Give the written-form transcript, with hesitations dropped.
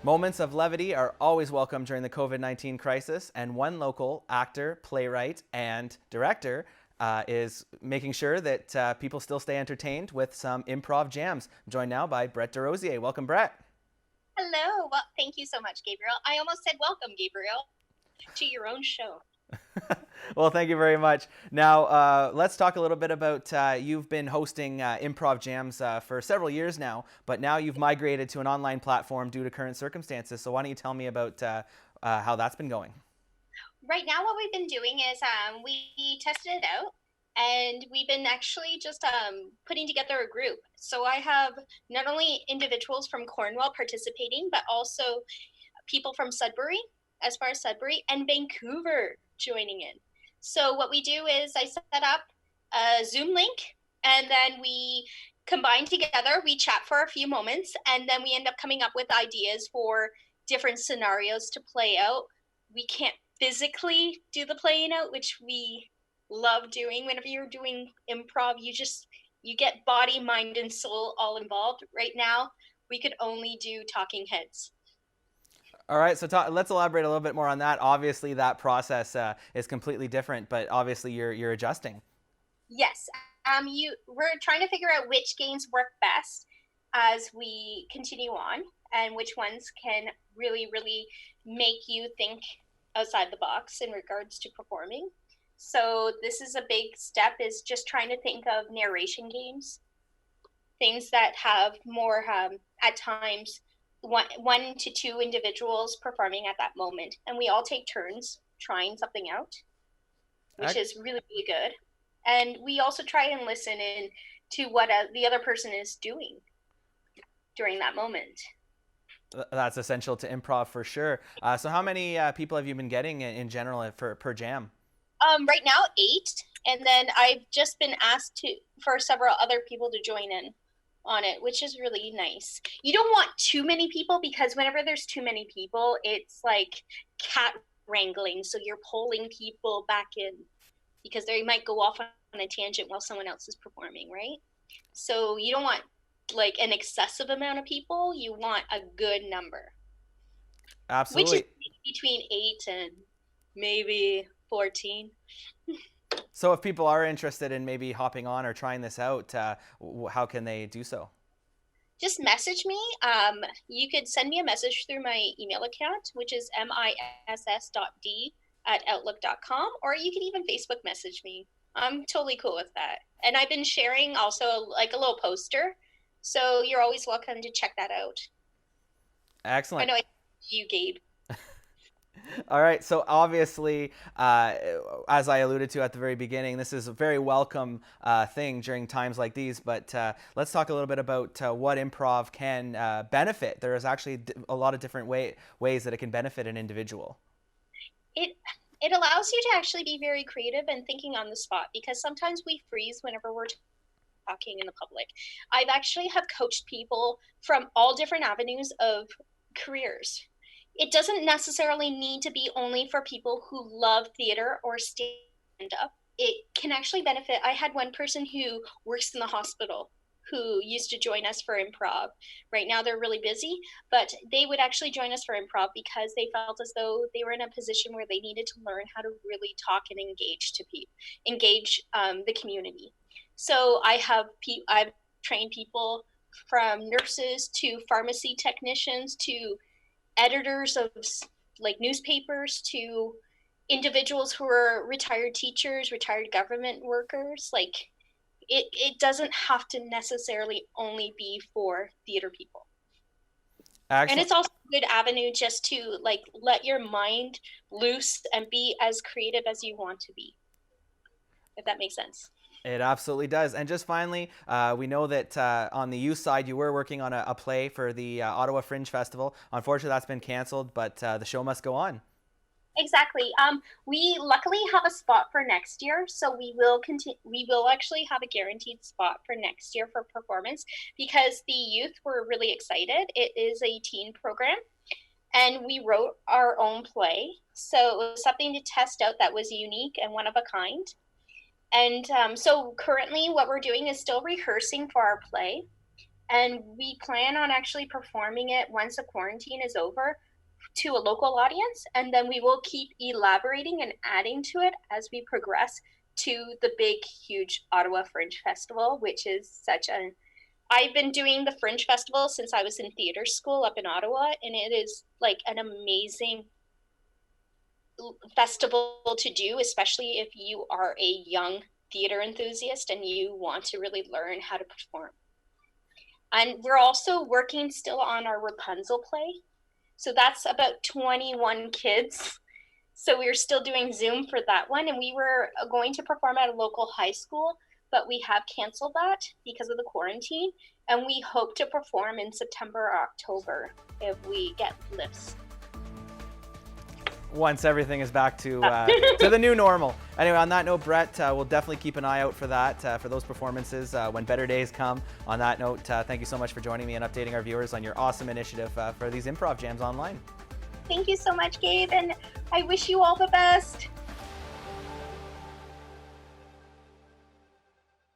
Moments of levity are always welcome during the COVID-19 crisis, and one local actor, playwright, and director is making sure that people still stay entertained with some improv jams. I'm joined now by Brett Desrosiers. Welcome, Brett. Hello. Well, thank you so much, Gabriel. I almost said welcome, Gabriel, to your own show. Well, thank you very much. Now, let's talk a little bit about you've been hosting improv jams for several years now, but now you've migrated to an online platform due to current circumstances. So why don't you tell me about how that's been going? Right now, what we've been doing is we tested it out, and we've been actually just putting together a group. So I have not only individuals from Cornwall participating, but also people from Sudbury, as far as Sudbury, and Vancouver joining in. So what we do is I set up a Zoom link, and then we combine together, we chat for a few moments, and then we end up coming up with ideas for different scenarios to play out. We can't physically do the playing out, which we love doing. Whenever you're doing improv, you get body, mind, and soul all involved. Right now, we could only do talking heads. All right, so let's elaborate a little bit more on that. Obviously, that process is completely different, but obviously you're adjusting. Yes, we're trying to figure out which games work best as we continue on, and which ones can really, really make you think outside the box in regards to performing. So this is a big step, is just trying to think of narration games, things that have more at times one to two individuals performing at that moment, and we all take turns trying something out, which is really, really good. And we also try and listen in to what the other person is doing during that moment. That's essential to improv for sure. So how many people have you been getting in general for per jam? Right now, 8, and then I've just been asked for several other people to join in on it, which is really nice. You don't want too many people, because whenever there's too many people, it's like cat wrangling. So you're pulling people back in because they might go off on a tangent while someone else is performing, right? So you don't want like an excessive amount of people. You want a good number, which is Absolutely. between 8 and maybe 14. So if people are interested in maybe hopping on or trying this out, how can they do so? Just message me. You could send me a message through my email account, which is miss.d@outlook.com, or you can even Facebook message me. I'm totally cool with that. And I've been sharing also like a little poster, so you're always welcome to check that out. I Excellent. know you, Gabe. All right. So obviously, as I alluded to at the very beginning, this is a very welcome thing during times like these. But let's talk a little bit about what improv can benefit. There is actually a lot of different ways that it can benefit an individual. It it allows you to actually be very creative and thinking on the spot, because sometimes we freeze whenever we're talking in the public. I've actually have coached people from all different avenues of careers. It doesn't necessarily need to be only for people who love theater or stand up. It can actually benefit. I had one person who works in the hospital who used to join us for improv. Right now they're really busy, but they would actually join us for improv because they felt as though they were in a position where they needed to learn how to really talk and engage to people, engage the community. So I've trained people from nurses to pharmacy technicians to editors of like newspapers to individuals who are retired teachers, retired government workers. Like it doesn't have to necessarily only be for theater people. And Excellent. it's also a good avenue just to like let your mind loose and be as creative as you want to be, if that makes sense. It absolutely does. And just finally, we know that on the youth side, you were working on a play for the Ottawa Fringe Festival. Unfortunately, that's been canceled, but the show must go on. Exactly. We luckily have a spot for next year, so we will continue. We will actually have a guaranteed spot for next year for performance, because the youth were really excited. It is a teen program, and we wrote our own play, so it was something to test out that was unique and one of a kind. And so currently, what we're doing is still rehearsing for our play, And we plan on actually performing it once the quarantine is over to a local audience, and then we will keep elaborating and adding to it as we progress to the big, huge Ottawa Fringe Festival, which is such an I've been doing the Fringe Festival since I was in theater school up in Ottawa, and it is like an amazing festival to do, especially if you are a young theater enthusiast and you want to really learn how to perform. And we're also working still on our Rapunzel play. So that's about 21 kids. So we are still doing Zoom for that one. And we were going to perform at a local high school, but we have canceled that because of the quarantine. And we hope to perform in September or October if we get lifts. Once everything is back to the new normal. Anyway, on that note, Brett, we'll definitely keep an eye out for that, for those performances when better days come. On that note, thank you so much for joining me and updating our viewers on your awesome initiative for these Improv Jams online. Thank you so much, Gabe, and I wish you all the best.